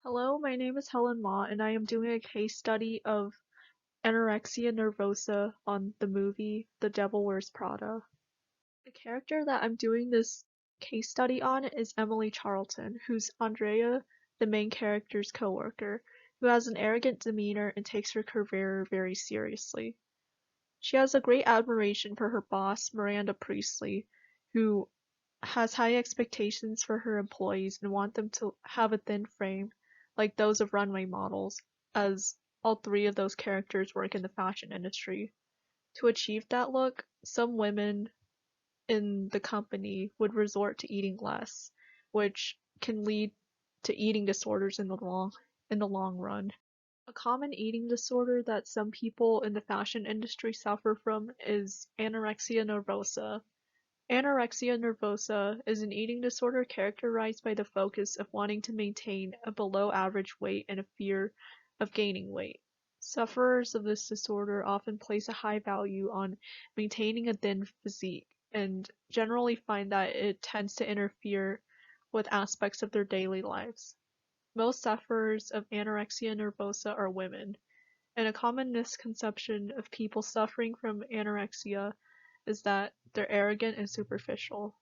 Hello, my name is Helen Ma, and I am doing a case study of anorexia nervosa on the movie The Devil Wears Prada. The character that I'm doing this case study on is Emily Charlton, who's Andrea, the main character's coworker, who has an arrogant demeanor and takes her career very seriously. She has a great admiration for her boss, Miranda Priestley, who has high expectations for her employees and want them to have a thin frame, like those of runway models, as all three of those characters work in the fashion industry. To achieve that look, some women in the company would resort to eating less, which can lead to eating disorders in the long run. A common eating disorder that some people in the fashion industry suffer from is anorexia nervosa. Anorexia nervosa is an eating disorder characterized by the focus of wanting to maintain a below average weight and a fear of gaining weight. Sufferers of this disorder often place a high value on maintaining a thin physique and generally find that it tends to interfere with aspects of their daily lives. Most sufferers of anorexia nervosa are women, and a common misconception of people suffering from anorexia is that they're arrogant and superficial.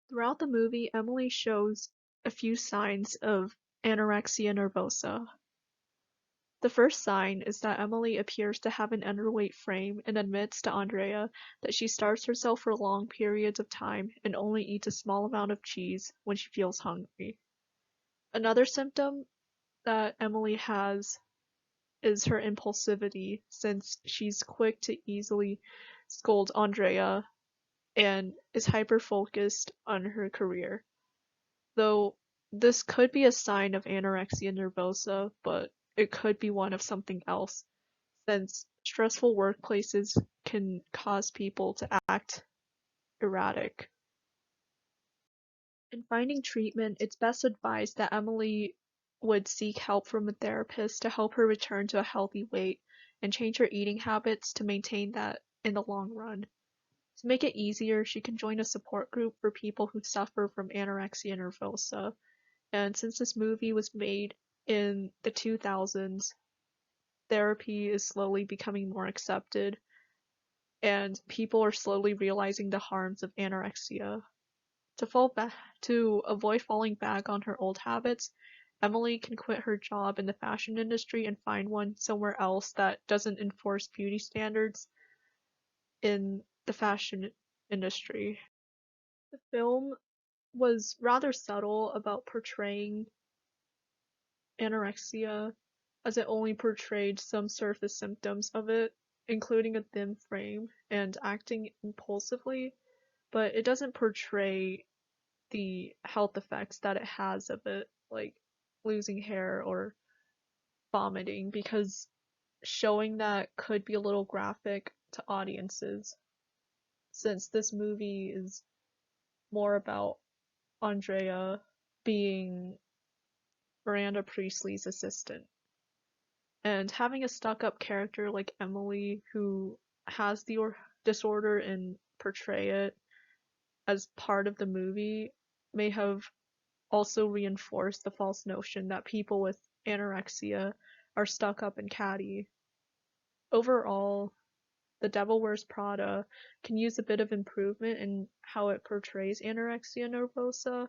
Throughout the movie, Emily shows a few signs of anorexia nervosa. The first sign is that Emily appears to have an underweight frame and admits to Andrea that she starves herself for long periods of time and only eats a small amount of cheese when she feels hungry. Another symptom that Emily has is her impulsivity, since she's quick to easily scold Andrea and is hyper-focused on her career. Though this could be a sign of anorexia nervosa, but it could be one of something else, since stressful workplaces can cause people to act erratic. In finding treatment, it's best advised that Emily would seek help from a therapist to help her return to a healthy weight and change her eating habits to maintain that in the long run. To make it easier, she can join a support group for people who suffer from anorexia nervosa. And since this movie was made in the 2000s, therapy is slowly becoming more accepted, and people are slowly realizing the harms of anorexia. To avoid falling back on her old habits, Emily can quit her job in the fashion industry and find one somewhere else that doesn't enforce beauty standards in the fashion industry. The film was rather subtle about portraying anorexia, as it only portrayed some surface symptoms of it, including a thin frame and acting impulsively, but it doesn't portray the health effects that it has of it, like losing hair or vomiting, because showing that could be a little graphic to audiences, since this movie is more about Andrea being Miranda Priestley's assistant. And having a stuck-up character like Emily who has the disorder and portray it as part of the movie may have also reinforced the false notion that people with anorexia are stuck up and catty. Overall, The Devil Wears Prada can use a bit of improvement in how it portrays anorexia nervosa,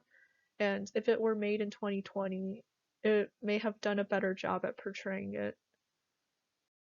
and if it were made in 2020, it may have done a better job at portraying it.